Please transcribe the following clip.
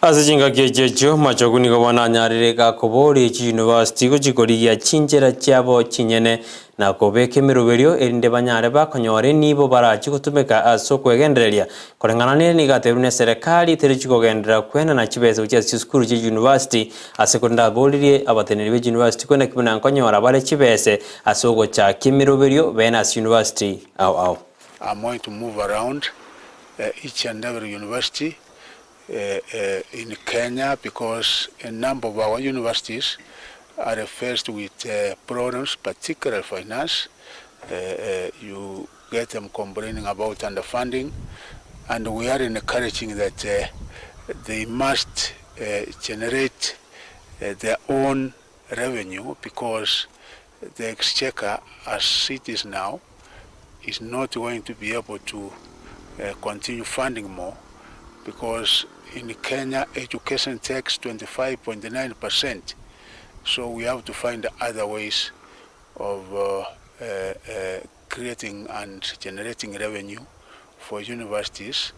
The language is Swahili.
Asichinga kechecho Machogu ni gobana nyarire kobori university kuchikorigia chinjera chabo chinyene na kobeke miruberio erinde banyare bakonyore nibo barachi gutumika aso kwegendereria korengananire ni gaterune serikali terichikogendera kwena na chibese ucha skuru je university asekunda bolirie abateneri be university kwena kibuna nkonyora bare chibese aso gocha kimiruberio Venus University au I'm going to move around each and every university in Kenya, because a number of our universities are faced with problems, particularly finance. You get them complaining about underfunding, and we are encouraging that they must generate their own revenue, because the exchequer, as it is now, is not going to be able to continue funding more, because in Kenya, education takes 25.9%. So we have to find other ways of creating and generating revenue for universities